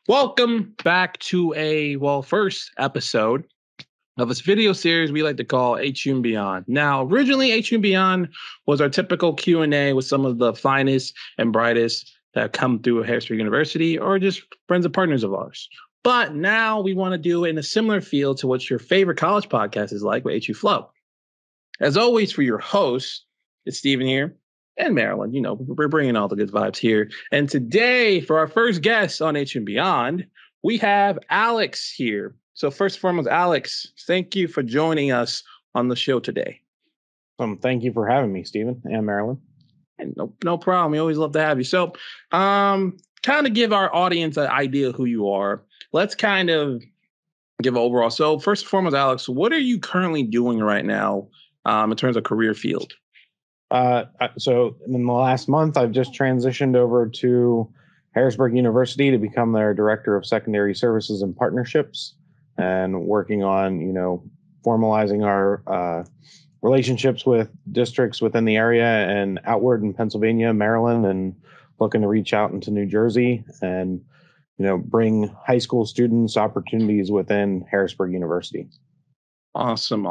Welcome back to first episode of this video series we like to call H.U. and Beyond. Now, originally, H.U. and Beyond was our typical Q&A with some of the finest and brightest that come through Harrisburg University or just friends and partners of ours. But now we want to do it in a similar field to what your favorite college podcast is like with H.U. Flow. As always, for your host, it's Steven here and Marilyn. You know, we're bringing all the good vibes here. And today, for our first guest on H and Beyond, we have Alex here. So first and foremost, Alex, thank you for joining us on the show today. Thank you for having me, Steven and Marilyn. And no problem. We always love to have you. So kind of give our audience an idea of who you are. Let's kind of give overall. So first and foremost, Alex, what are you currently doing right now in terms of career field? So in the last month, I've just transitioned over to Harrisburg University to become their Director of Secondary Services and Partnerships and working on, formalizing our relationships with districts within the area and outward in Pennsylvania, Maryland, and looking to reach out into New Jersey and, bring high school students opportunities within Harrisburg University. Awesome.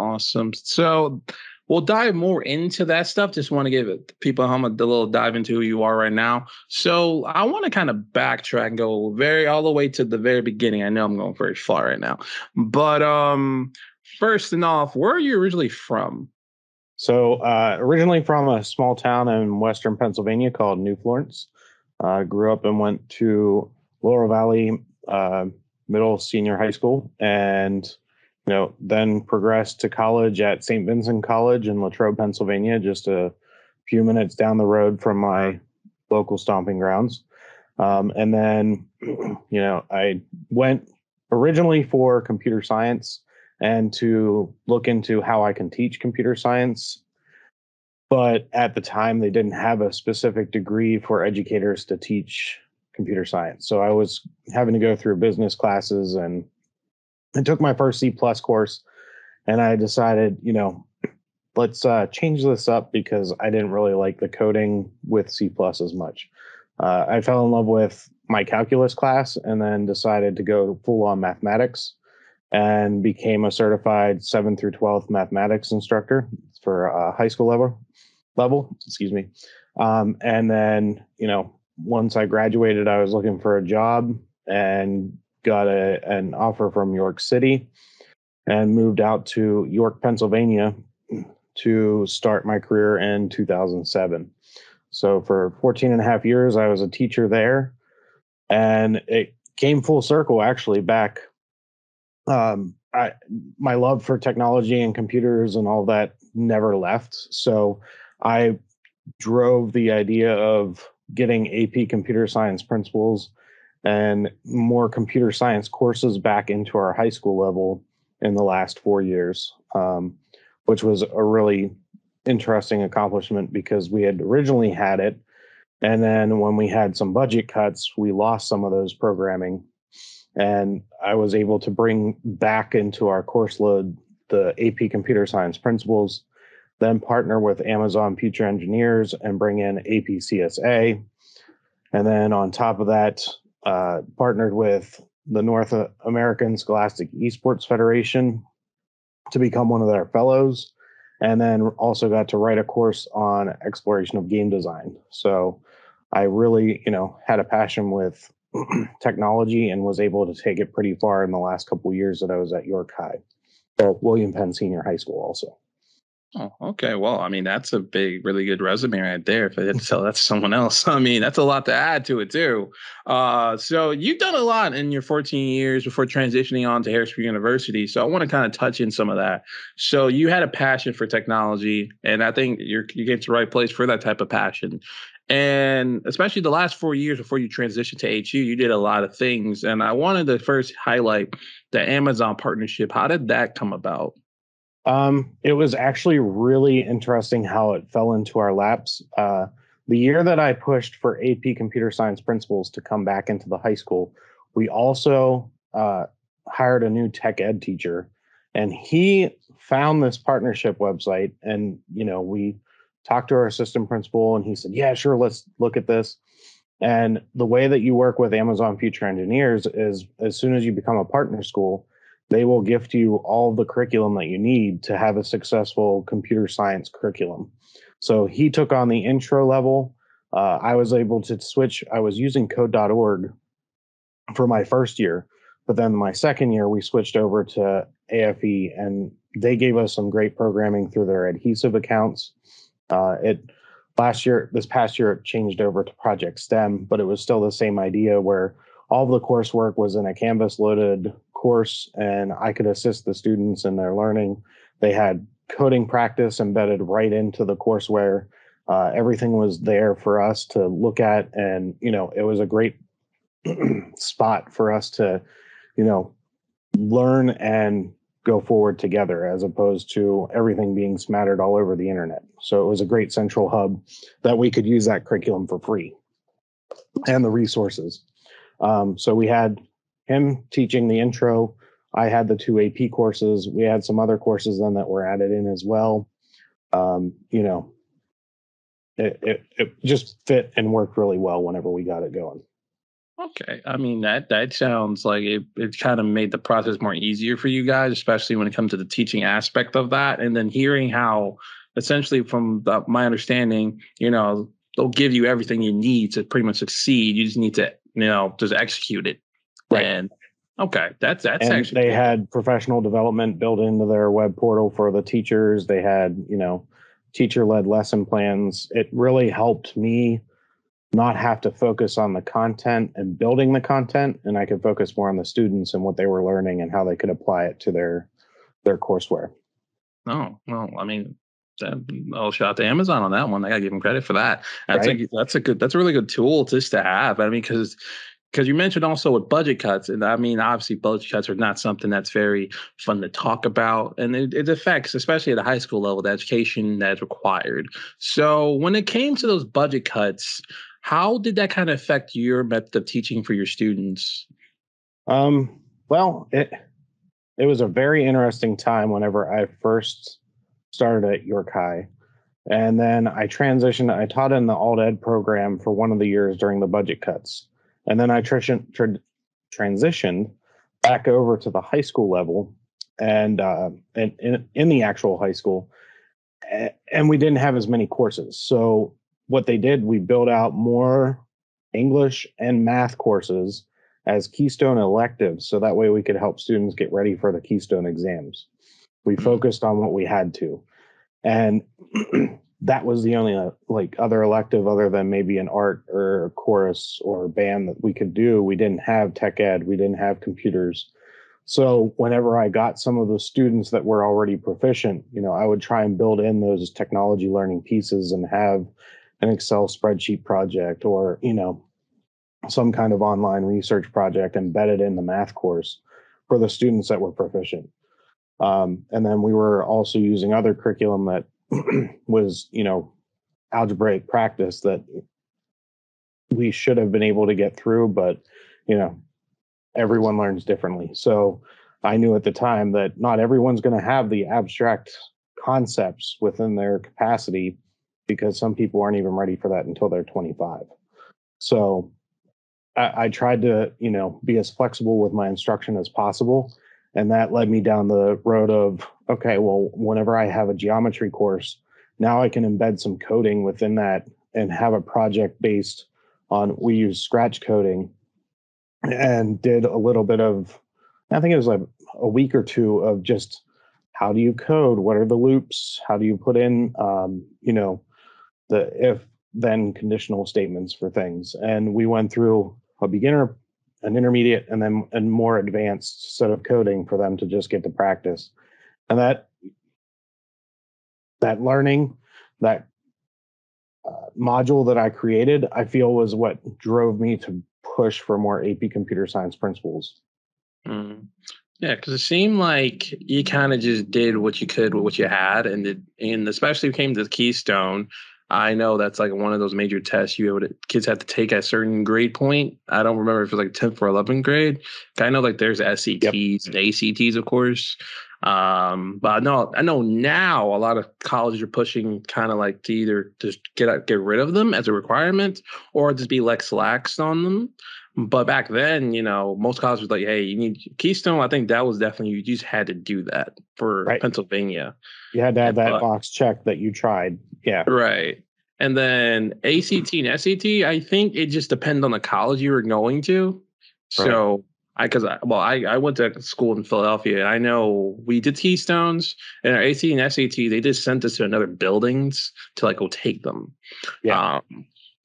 So we'll dive more into that stuff. Just want to give people a little dive into who you are right now. So I want to kind of backtrack and go all the way to the very beginning. I know I'm going very far right now, but first and off, where are you originally from? So originally from a small town in Western Pennsylvania called New Florence. Grew up and went to Laurel Valley Middle Senior High School and then progressed to college at St. Vincent College in Latrobe, Pennsylvania, just a few minutes down the road from my local stomping grounds. And then, I went originally for computer science and to look into how I can teach computer science. But at the time, they didn't have a specific degree for educators to teach computer science. So I was having to go through business classes, and I took my first C+ course, and I decided, let's change this up because I didn't really like the coding with C+ as much. I fell in love with my calculus class and then decided to go full on mathematics and became a certified 7th through 12th mathematics instructor for high school level. And then, once I graduated, I was looking for a job and got an offer from York City and moved out to York, Pennsylvania to start my career in 2007. So for 14 and a half years, I was a teacher there, and it came full circle actually back. My love for technology and computers and all that never left. So I drove the idea of getting AP computer science principles and more computer science courses back into our high school level in the last 4 years, which was a really interesting accomplishment because we had originally had it. And then when we had some budget cuts, we lost some of those programming. And I was able to bring back into our course load the AP computer science principles, then partner with Amazon Future Engineers and bring in AP CSA. And then on top of that, partnered with the North American Scholastic Esports Federation to become one of their fellows, and then also got to write a course on exploration of game design. So I really, had a passion with technology and was able to take it pretty far in the last couple of years that I was at York High, well, William Penn Senior High School also. Oh, okay. Well, I mean, that's a really good resume right there. If I had to tell that to someone else, I mean, that's a lot to add to it too. So you've done a lot in your 14 years before transitioning on to Harrisburg University. So I want to kind of touch in some of that. So you had a passion for technology, and I think you get to the right place for that type of passion. And especially the last 4 years before you transitioned to HU, you did a lot of things. And I wanted to first highlight the Amazon partnership. How did that come about? It was actually really interesting how it fell into our laps. The year that I pushed for AP computer science principles to come back into the high school, we also hired a new tech ed teacher, and he found this partnership website. And, we talked to our assistant principal, and he said, yeah, sure, let's look at this. And the way that you work with Amazon Future Engineers is as soon as you become a partner school, they will gift you all the curriculum that you need to have a successful computer science curriculum. So he took on the intro level. I was able to switch. I was using code.org for my first year, but then my second year, we switched over to AFE, and they gave us some great programming through their adhesive accounts. This past year, it changed over to Project STEM, but it was still the same idea where all of the coursework was in a Canvas loaded course, and I could assist the students in their learning. They had coding practice embedded right into the courseware. Everything was there for us to look at, and it was a great spot for us to, learn and go forward together, as opposed to everything being smattered all over the internet. So it was a great central hub that we could use that curriculum for free and the resources. So we had him teaching the intro. I had the 2 AP courses. We had some other courses then that were added in as well. It just fit and worked really well whenever we got it going. Okay. I mean, that sounds like it kind of made the process more easier for you guys, especially when it comes to the teaching aspect of that. And then hearing how essentially from my understanding, they'll give you everything you need to pretty much succeed. You just need to, just execute it. Right. And okay, that's and actually they cool. had professional development built into their web portal for the teachers. They had, teacher-led lesson plans. It really helped me not have to focus on the content and building the content, and I could focus more on the students and what they were learning and how they could apply it to their courseware. Oh, well, I mean, I'll shout out to Amazon on that one. I gotta give them credit for that. That's Right? that's a really good tool just to have. I mean, because you mentioned also with budget cuts, and I mean, obviously, budget cuts are not something that's very fun to talk about, and it affects, especially at the high school level, the education that's required. So, when it came to those budget cuts, how did that kind of affect your method of teaching for your students? Well, it was a very interesting time whenever I first started at York High. And then I transitioned. I taught in the alt ed program for one of the years during the budget cuts. And then I transitioned back over to the high school level and in the actual high school. And we didn't have as many courses. So what they did, we built out more English and math courses as Keystone electives. So that way we could help students get ready for the Keystone exams. We focused on what we had to. And that was the only other elective other than maybe an art or a chorus or a band that we could do. We didn't have tech ed. We didn't have computers. So whenever I got some of the students that were already proficient, I would try and build in those technology learning pieces and have an Excel spreadsheet project or, some kind of online research project embedded in the math course for the students that were proficient. And then we were also using other curriculum that was, algebraic practice that we should have been able to get through, but, everyone learns differently. So I knew at the time that not everyone's going to have the abstract concepts within their capacity because some people aren't even ready for that until they're 25. So I tried to, be as flexible with my instruction as possible. And that led me down the road of, okay, well, whenever I have a geometry course, now I can embed some coding within that and have a project based on, we use Scratch coding and did a little bit of, I think it was like a week or two of just how do you code? What are the loops? How do you put in, the if then conditional statements for things? And we went through a beginner, an intermediate, and then a more advanced set of coding for them to just get to practice. And that learning, that module that I created, I feel was what drove me to push for more AP computer science principles. Mm. Yeah, because it seemed like you kind of just did what you could with what you had, and especially when it came to the Keystone. I know that's like one of those major tests kids have to take at a certain grade point. I don't remember if it was like 10th or 11th grade. I know like there's SETs and ACTs, of course. But I know now a lot of colleges are pushing kind of like to either just get rid of them as a requirement or just be lax on them. But back then, most colleges was like, hey, you need Keystone. I think that was definitely, you just had to do that for Right. Pennsylvania. You had to have that box checked that you tried. Yeah. Right. And then ACT and SAT, I think it just depends on the college you were going to. So I went to school in Philadelphia, and I know we did Keystones, and our ACT and SAT, they just sent us to another buildings to like go take them. Yeah.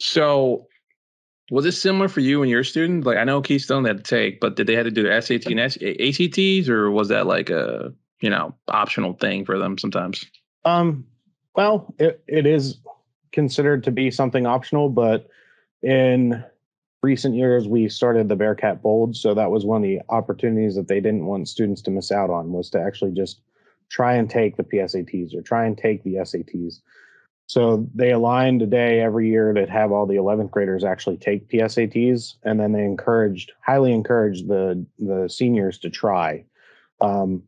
So was it similar for you and your students? Like I know Keystone they had to take, but did they have to do the SAT and ACTs, or was that like a optional thing for them sometimes? Well, it is considered to be something optional, but in recent years we started the Bearcat Bold, so that was one of the opportunities that they didn't want students to miss out on, was to actually just try and take the PSATs or try and take the SATs. So they aligned a day every year to have all the 11th graders actually take PSATs, and then they highly encouraged the seniors to try and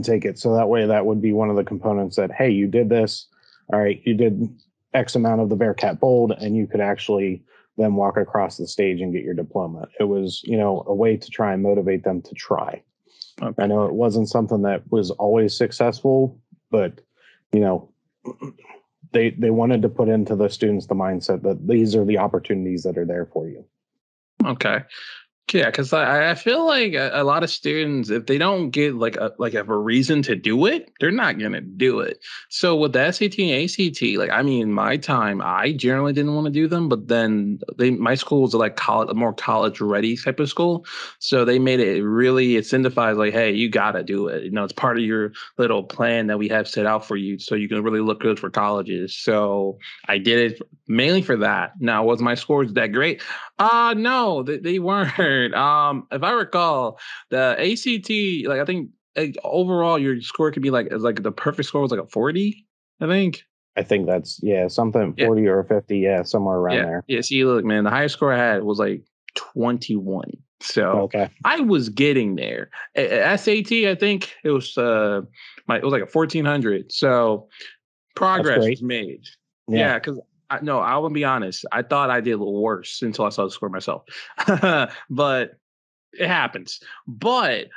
take it. So that way, that would be one of the components that, hey, you did this. All right, you did X amount of the Bearcat Bold, and you could actually then walk across the stage and get your diploma. It was, a way to try and motivate them to try. Okay. I know it wasn't something that was always successful, but, they wanted to put into the students the mindset that these are the opportunities that are there for you. Okay. Yeah, because I feel like a lot of students, if they don't get like a reason to do it, they're not gonna do it. So with the SAT and ACT, like I mean, my time, I generally didn't want to do them, but then my school was like a more college ready type of school, so they made it really incentivized. Like, hey, you gotta do it. It's part of your little plan that we have set out for you, so you can really look good for colleges. So I did it mainly for that. Now, was my scores that great? No, they weren't. If I recall, the ACT, like I think overall your score could be like the perfect score was like a 40, I think. I think that's something 40 or 50, somewhere around there. Yeah, see, look, man, the highest score I had was like 21. So I was getting there. SAT, I think it was it was like a 1400. So progress was made. Yeah, because no, I will be honest. I thought I did a little worse until I saw the score myself. But it happens. But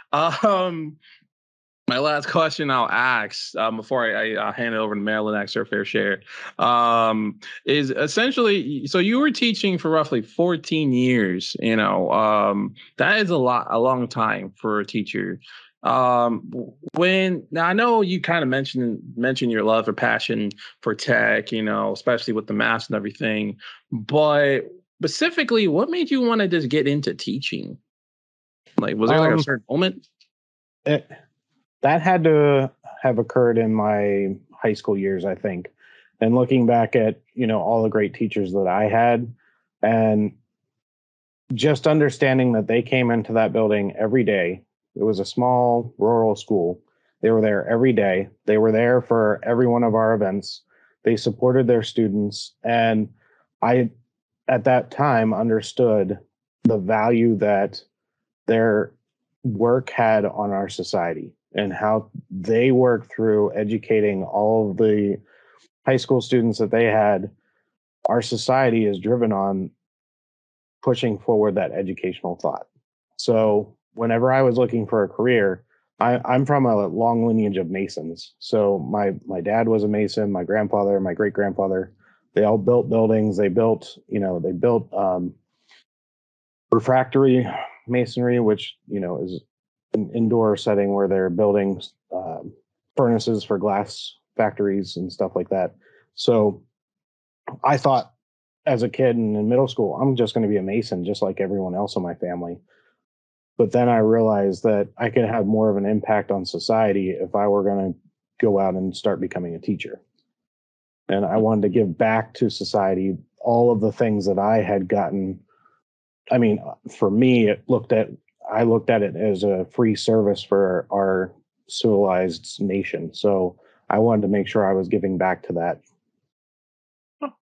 my last question I'll ask before I hand it over to Marilyn, ask her fair share, is essentially, so you were teaching for roughly 14 years. That is a long time for a teacher. Now I know you kind of mentioned your love or passion for tech, especially with the math and everything, but specifically, what made you want to just get into teaching? Like, was there like a certain moment? That had to have occurred in my high school years, I think. And looking back at, all the great teachers that I had, and just understanding that they came into that building every day. It was a small rural school. They were there every day. They were there for every one of our events. They supported their students. And I, at that time, understood the value that their work had on our society and how they worked through educating all of the high school students that they had. Our society is driven on pushing forward that educational thought. So whenever I was looking for a career, I'm from a long lineage of Masons. So my dad was a Mason, my grandfather, my great grandfather, they all built buildings. They built refractory masonry, which, is an indoor setting where they're building furnaces for glass factories and stuff like that. So I thought as a kid and in middle school, I'm just going to be a Mason, just like everyone else in my family. But then I realized that I could have more of an impact on society if I were going to go out and start becoming a teacher. And I wanted to give back to society all of the things that I had gotten. I mean, for me, I looked at it as a free service for our civilized nation. So I wanted to make sure I was giving back to that.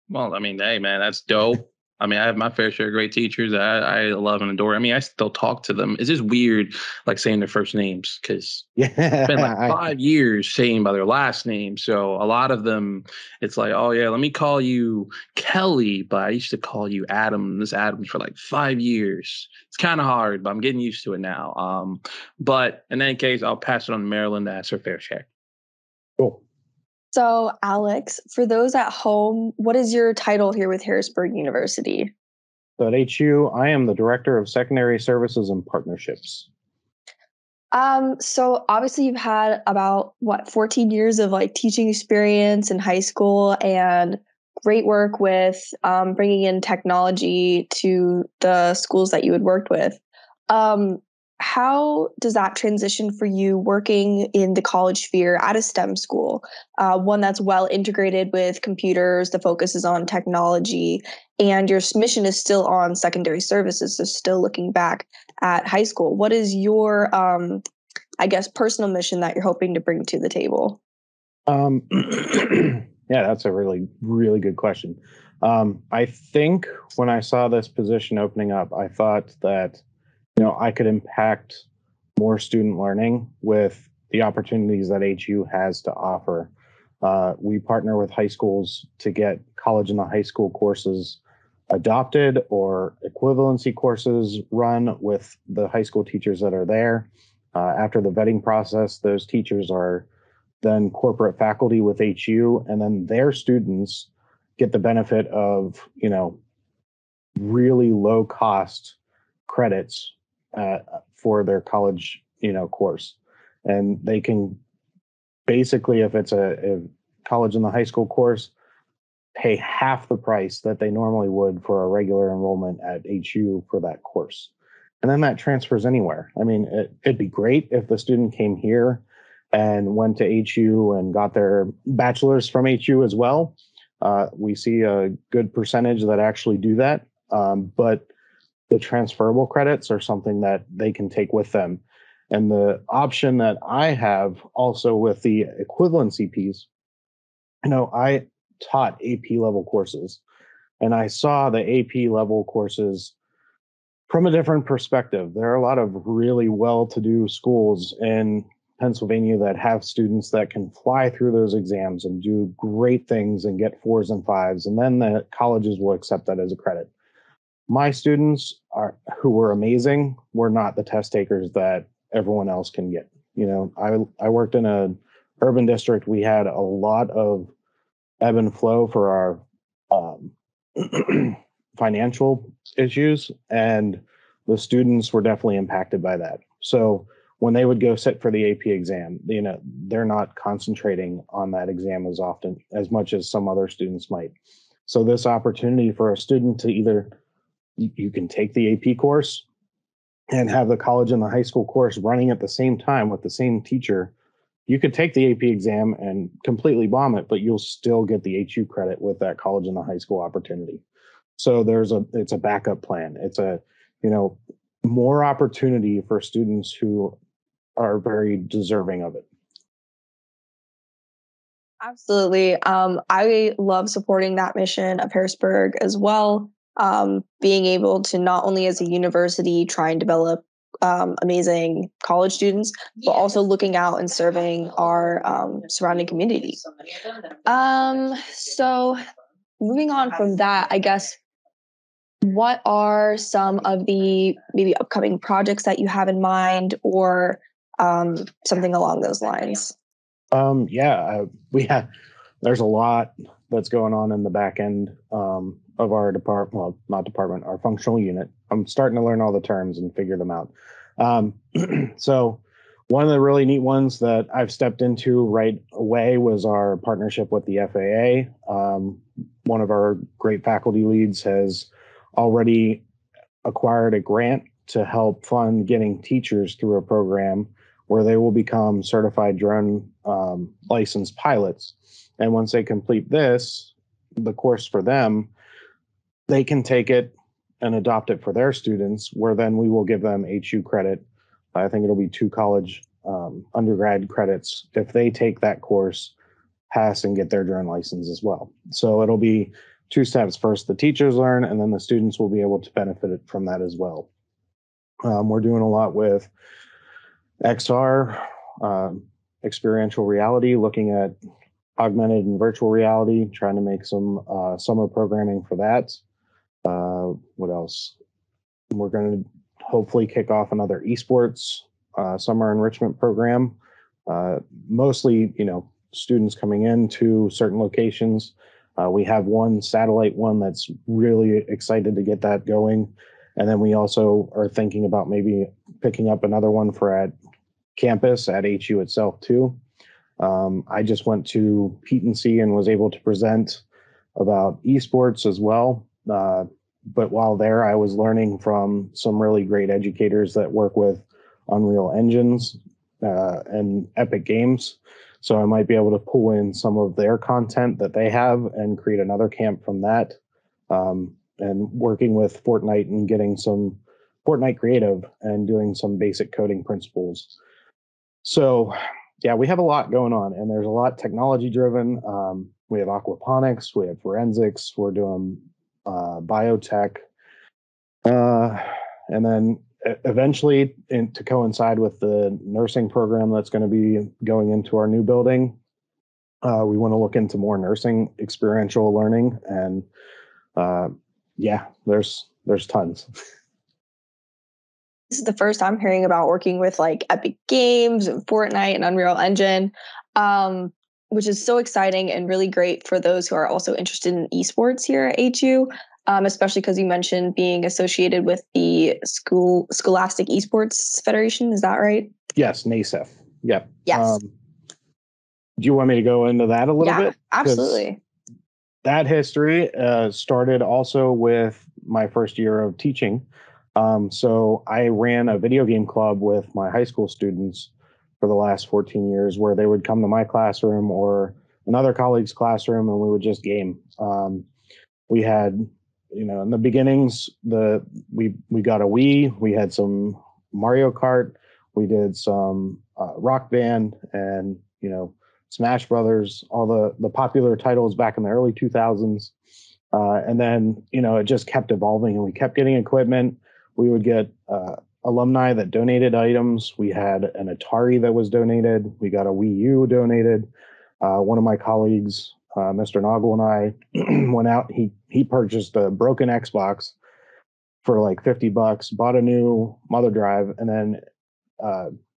Well, I mean, hey, man, that's dope. I mean, I have my fair share of great teachers that I love and adore. I mean, I still talk to them. It's just weird, like saying their first names, because spent like Yeah, 5 years saying by their last name. So a lot of them, it's like, oh yeah, let me call you Kelly, but I used to call you Adam. This Adam for like 5 years. It's kind of hard, but I'm getting used to it now. But in any case, I'll pass it on to Marilyn to ask her fair share. cool. So, Alex, for those at home, what is your title here with Harrisburg University? So at HU, I am the Director of Secondary Services and Partnerships. So obviously you've had about 14 years of like teaching experience in high school and great work with bringing in technology to the schools that you had worked with. How does that transition for you working in the college sphere at a STEM school, one that's well integrated with computers, the focus is on technology, and your mission is still on secondary services, so still looking back at high school? What is your, I guess, personal mission that you're hoping to bring to the table? Yeah, that's a really, really good question. I think when I saw this position opening up, I thought that, I could impact more student learning with the opportunities that HU has to offer. We partner with high schools to get college in the high school courses adopted or equivalency courses run with the high school teachers that are there. After the vetting process, those teachers are then corporate faculty with HU, and then their students get the benefit of, really low cost credits for their college, course. And they can basically, if it's a college in the high school course, pay half the price that they normally would for a regular enrollment at HU for that course. And then that transfers anywhere. I mean, it'd be great if the student came here and went to HU and got their bachelor's from HU as well. We see a good percentage that actually do that. But the transferable credits are something that they can take with them. And the option that I have also with the equivalency piece, I taught AP level courses, and I saw the AP level courses from a different perspective. There are a lot of really well-to-do schools in Pennsylvania that have students that can fly through those exams and do great things and get 4s and 5s, and then the colleges will accept that as a credit. My students who were amazing were not the test takers that everyone else can get. I worked in a urban district. We had a lot of ebb and flow for our financial issues, and the students were definitely impacted by that. So when they would go sit for the AP exam, they're not concentrating on that exam as much as some other students might. So this opportunity for a student to either you can take the AP course and have the college and the high school course running at the same time with the same teacher. You could take the AP exam and completely bomb it, but you'll still get the HU credit with that college and the high school opportunity. So it's a backup plan. It's more opportunity for students who are very deserving of it. Absolutely. I love supporting that mission of Harrisburg as well. Being able to not only as a university try and develop amazing college students, but also looking out and serving our surrounding community. So moving on from that, I guess, what are some of the maybe upcoming projects that you have in mind, or something along those lines? There's a lot that's going on in the back end of our department. Well, not department, our functional unit. I'm starting to learn all the terms and figure them out. So one of the really neat ones that I've stepped into right away was our partnership with the FAA. One of our great faculty leads has already acquired a grant to help fund getting teachers through a program where they will become certified drone licensed pilots. And once they complete the course for them, they can take it and adopt it for their students, where then we will give them HU credit. I think it'll be 2 college undergrad credits if they take that course, pass, and get their drone license as well. So it'll be two steps. First, the teachers learn, and then the students will be able to benefit from that as well. We're doing a lot with XR, experiential reality, looking at augmented and virtual reality, trying to make some summer programming for that. What else? We're going to hopefully kick off another esports summer enrichment program. Mostly, students coming into certain locations. We have one satellite one that's really excited to get that going. And then we also are thinking about maybe picking up another one for at campus at HU itself too. I just went to Petency and was able to present about esports as well. But while there, I was learning from some really great educators that work with Unreal Engines and Epic Games. So I might be able to pull in some of their content that they have and create another camp from that. And working with Fortnite and getting some Fortnite creative and doing some basic coding principles. So yeah, we have a lot going on, and there's a lot technology driven. We have aquaponics, we have forensics, we're doing biotech, and then eventually, to coincide with the nursing program that's going to be going into our new building, we want to look into more nursing experiential learning, and yeah, there's tons. This is the first I'm hearing about working with like Epic Games and Fortnite and Unreal Engine, which is so exciting and really great for those who are also interested in esports here at HU, especially because you mentioned being associated with the Scholastic Esports Federation. Is that right? Yes, NASEF. Yep. Yes. Do you want me to go into that a little bit? Absolutely. That history started also with my first year of teaching. So I ran a video game club with my high school students for the last 14 years, where they would come to my classroom or another colleague's classroom, and we would just game. We had, in the beginnings, we got a Wii, we had some Mario Kart, we did some Rock Band, and Smash Brothers, all the popular titles back in the early 2000s. And then, it just kept evolving, and we kept getting equipment. We would get alumni that donated items. We had an Atari that was donated. We got a Wii U donated. One of my colleagues, Mr. Noggle, and I went out. He purchased a broken Xbox for like $50, bought a new mother drive, and then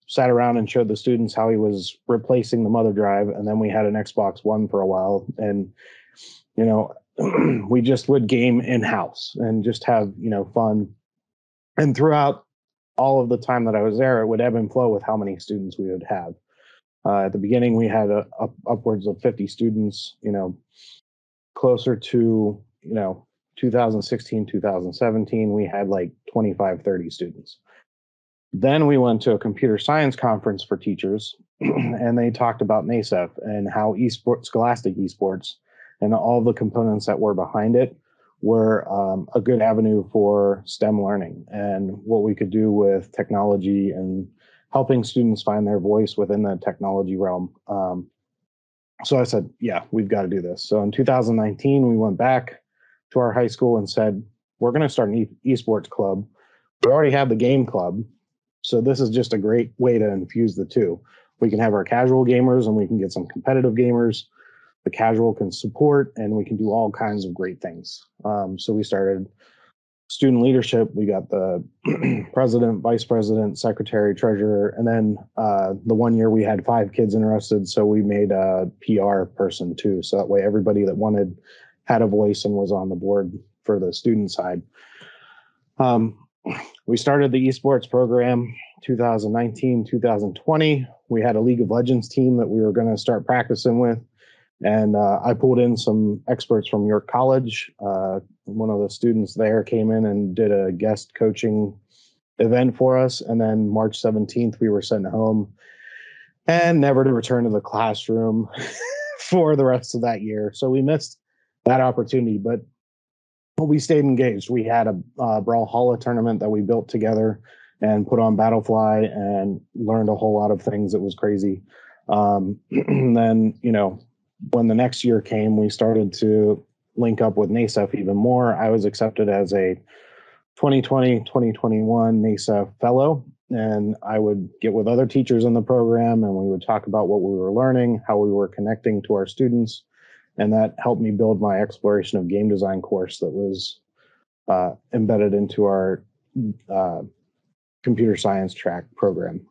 sat around and showed the students how he was replacing the mother drive. And then we had an Xbox One for a while. And, we just would game in-house and just have, fun. And throughout all of the time that I was there, it would ebb and flow with how many students we would have. At the beginning, we had upwards of 50 students, closer to, 2016, 2017, we had like 25, 30 students. Then we went to a computer science conference for teachers, and they talked about NASEF and how Scholastic esports and all the components that were behind it were a good avenue for STEM learning and what we could do with technology and helping students find their voice within the technology realm. So I said, yeah, we've got to do this. So in 2019, we went back to our high school and said, we're going to start an esports club. We already have the game club. So this is just a great way to infuse the two. We can have our casual gamers and we can get some competitive gamers. The casual can support, and we can do all kinds of great things. So we started student leadership. We got the president, vice president, secretary, treasurer, and then the one year we had 5 kids interested. So we made a PR person too. So that way everybody that wanted had a voice and was on the board for the student side. We started the esports program 2019, 2020. We had a League of Legends team that we were going to start practicing with. And I pulled in some experts from York College. One of the students there came in and did a guest coaching event for us. And then March 17th, we were sent home and never to return to the classroom for the rest of that year. So we missed that opportunity, but we stayed engaged. We had a Brawlhalla tournament that we built together and put on Battlefly and learned a whole lot of things. It was crazy. And then, when the next year came, we started to link up with NASEF even more, I was accepted as a 2020-2021 NASEF fellow, and I would get with other teachers in the program, and we would talk about what we were learning, how we were connecting to our students, and that helped me build my exploration of game design course that was embedded into our computer science track program.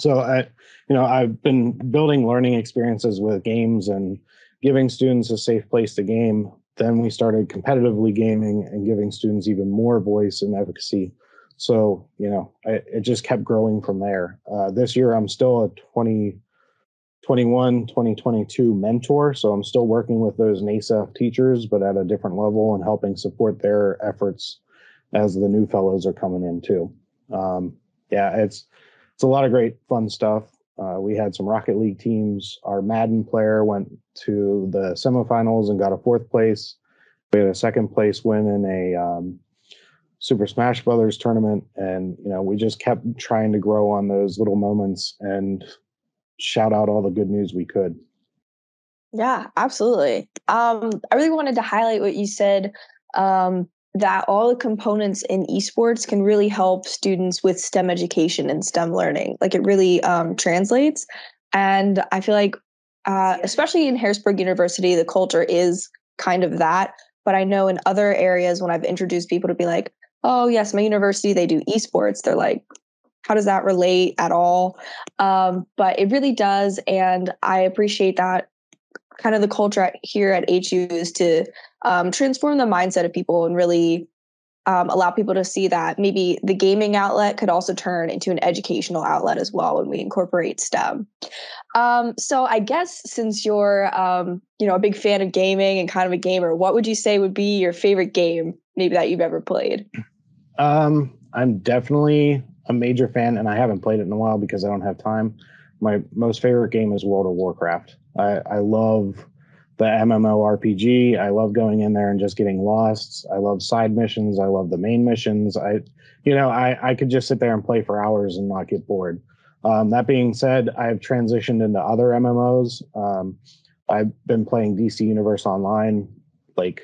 So I've been building learning experiences with games and giving students a safe place to game. Then we started competitively gaming and giving students even more voice and efficacy. So, it just kept growing from there. This year, I'm still a 2021, 2022 mentor. So I'm still working with those NASEF teachers, but at a different level and helping support their efforts as the new fellows are coming in too. It's a lot of great fun stuff. We had some Rocket League teams. Our Madden player went to the semifinals and got a 4th place. We had a 2nd place win in a Super Smash Brothers tournament. And, we just kept trying to grow on those little moments and shout out all the good news we could. Yeah, absolutely. I really wanted to highlight what you said, that all the components in esports can really help students with STEM education and STEM learning. Like it really translates. And I feel like, especially in Harrisburg University, the culture is kind of that. But I know in other areas when I've introduced people to be like, oh, yes, my university, they do esports. They're like, how does that relate at all? But it really does. And I appreciate that kind of the culture here at HU is to transform the mindset of people and really allow people to see that maybe the gaming outlet could also turn into an educational outlet as well when we incorporate STEM. So I guess since you're a big fan of gaming and kind of a gamer, what would you say would be your favorite game maybe that you've ever played? I'm definitely a major fan, and I haven't played it in a while because I don't have time. My most favorite game is World of Warcraft. I love the MMORPG. I love going in there and just getting lost. I love side missions. I love the main missions. I could just sit there and play for hours and not get bored. That being said, I've transitioned into other MMOs. I've been playing DC Universe Online like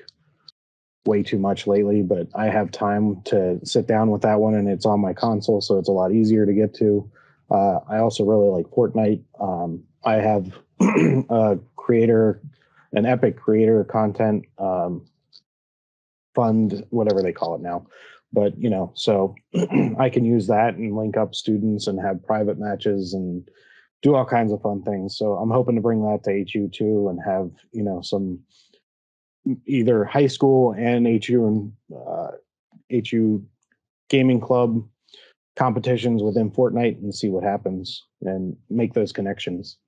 way too much lately, but I have time to sit down with that one, and it's on my console, so it's a lot easier to get to. I also really like Fortnite. I have an Epic creator content fund, whatever they call it now. But, so I can use that and link up students and have private matches and do all kinds of fun things. So I'm hoping to bring that to HU too and have, some either high school and HU gaming club competitions within Fortnite and see what happens and make those connections.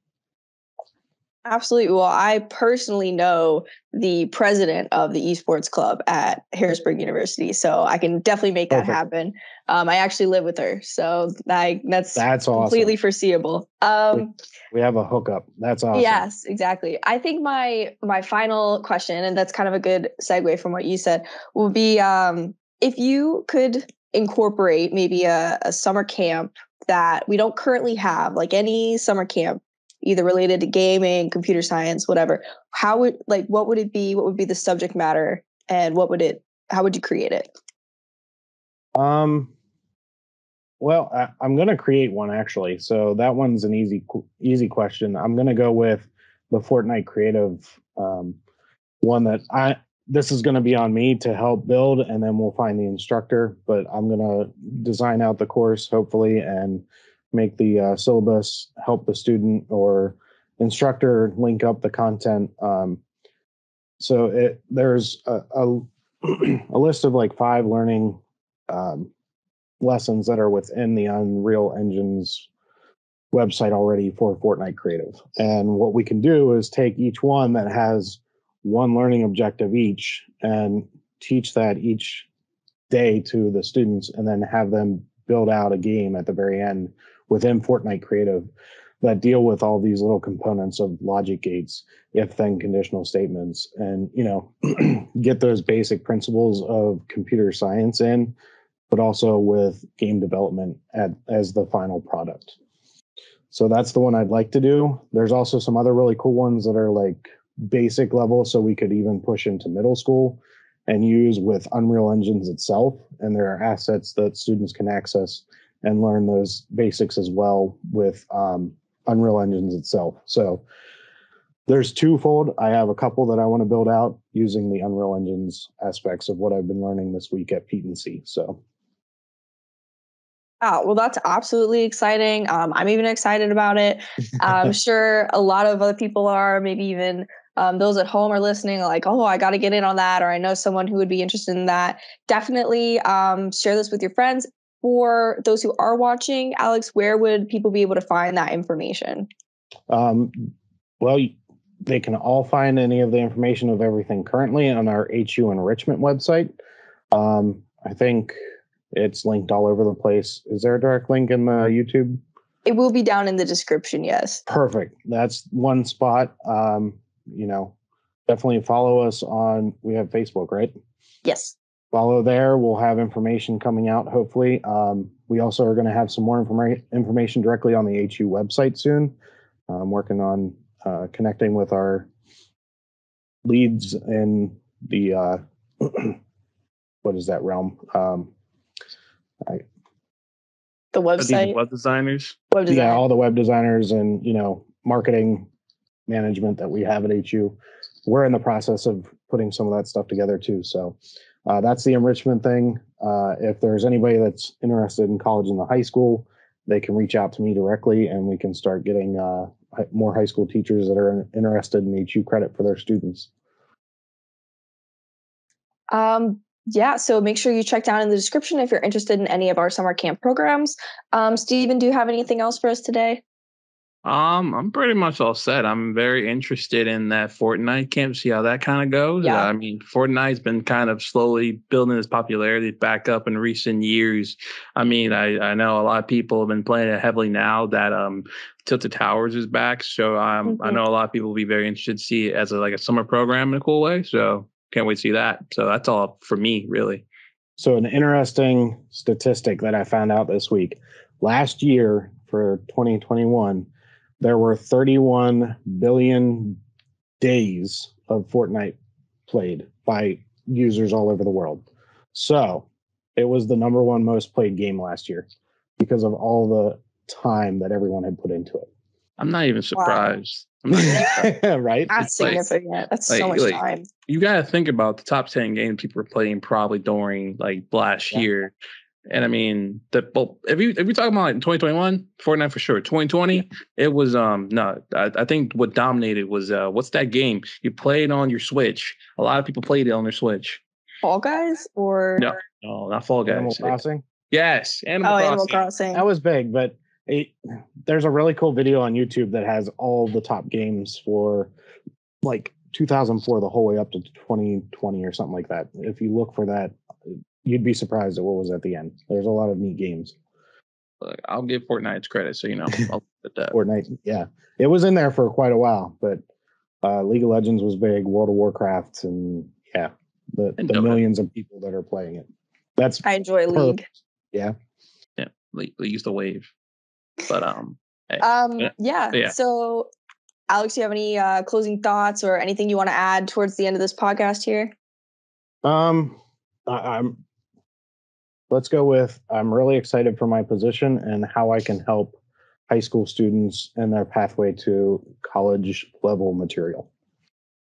Absolutely. Well, I personally know the president of the esports club at Harrisburg University, so I can definitely make that happen. I actually live with her, so that's completely awesome. Foreseeable. We have a hookup. That's awesome. Yes, exactly. I think my final question, and that's kind of a good segue from what you said, will be if you could incorporate maybe a summer camp that we don't currently have, like any summer camp, either related to gaming, computer science, whatever. What would it be? What would be the subject matter, and how would you create it? Well, I'm going to create one actually. So that one's an easy question. I'm going to go with the Fortnite creative one this is going to be on me to help build, and then we'll find the instructor, but I'm going to design out the course hopefully and make the syllabus, help the student or instructor link up the content. So there's a list of like 5 learning lessons that are within the Unreal Engine's website already for Fortnite Creative. And what we can do is take each one that has one learning objective each and teach that each day to the students, and then have them build out a game at the very end within Fortnite Creative that deal with all these little components of logic gates, if then conditional statements, and get those basic principles of computer science in, but also with game development as the final product. So that's the one I'd like to do. There's also some other really cool ones that are like basic level so we could even push into middle school and use with Unreal Engines itself. And there are assets that students can access and learn those basics as well with Unreal Engines itself. So there's twofold. I have a couple that I want to build out using the Unreal Engines aspects of what I've been learning this week at P&C. So. Oh, well, that's absolutely exciting. I'm even excited about it. I'm sure a lot of other people are, maybe even those at home are listening like, oh, I got to get in on that. Or I know someone who would be interested in that. Definitely share this with your friends. For those who are watching, Alex, where would people be able to find that information? Well, they can all find any of the information of everything currently on our HU Enrichment website. I think it's linked all over the place. Is there a direct link in the YouTube? It will be down in the description, yes. Perfect. That's one spot. Definitely follow us on, we have Facebook, right? Yes. Follow there. We'll have information coming out, hopefully. We also are going to have some more information directly on the HU website soon. I'm working on connecting with our leads in the, what is that realm? The website. Web designers. Yeah, all the web designers and, marketing management that we have at HU. We're in the process of putting some of that stuff together too. So that's the enrichment thing. If there's anybody that's interested in college and the high school, they can reach out to me directly and we can start getting more high school teachers that are interested in HU credit for their students. Yeah, so make sure you check down in the description if you're interested in any of our summer camp programs. Steven, do you have anything else for us today? I'm pretty much all set. I'm very interested in that Fortnite camp, see how that kind of goes. Yeah. I mean, Fortnite's been kind of slowly building its popularity back up in recent years. I mean, I know a lot of people have been playing it heavily now that Tilted Towers is back. So I know a lot of people will be very interested to see it as a summer program in a cool way. So can't wait to see that. So that's all for me, really. So an interesting statistic that I found out this week. Last year for 2021, there were 31 billion days of Fortnite played by users all over the world. So it was the number one most played game last year because of all the time that everyone had put into it. I'm not even surprised. Wow. I'm not even surprised. Right? That's significant. That's so much time. You got to think about the top 10 games people were playing probably during last year. And I mean, if you talk about 2021, Fortnite for sure. 2020, it was I think what dominated was what's that game you played on your Switch? A lot of people played it on their Switch. Fall Guys or no, not Fall Guys. Animal Crossing. Yes, Animal Crossing. That was big, but there's a really cool video on YouTube that has all the top games for 2004 the whole way up to 2020 or something like that. If you look for that, you'd be surprised at what was at the end. There's a lot of neat games. I'll give Fortnite its credit, so I'll put that. Fortnite, yeah, it was in there for quite a while, but League of Legends was big, World of Warcraft, and the millions of people that are playing it. I enjoy League. Yeah, League is the wave. But So, Alex, do you have any closing thoughts or anything you want to add towards the end of this podcast here? Let's go with, I'm really excited for my position and how I can help high school students in their pathway to college level material.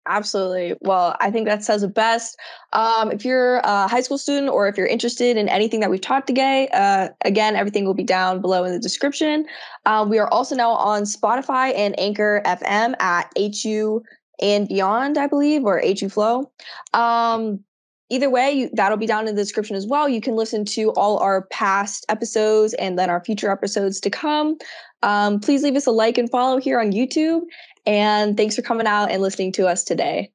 Absolutely. Well, I think that says it best. If you're a high school student or if you're interested in anything that we've taught today, again, everything will be down below in the description. We are also now on Spotify and Anchor FM at HU and Beyond, I believe, or HU Flow. Either way, that'll be down in the description as well. You can listen to all our past episodes and then our future episodes to come. Please leave us a like and follow here on YouTube. And thanks for coming out and listening to us today.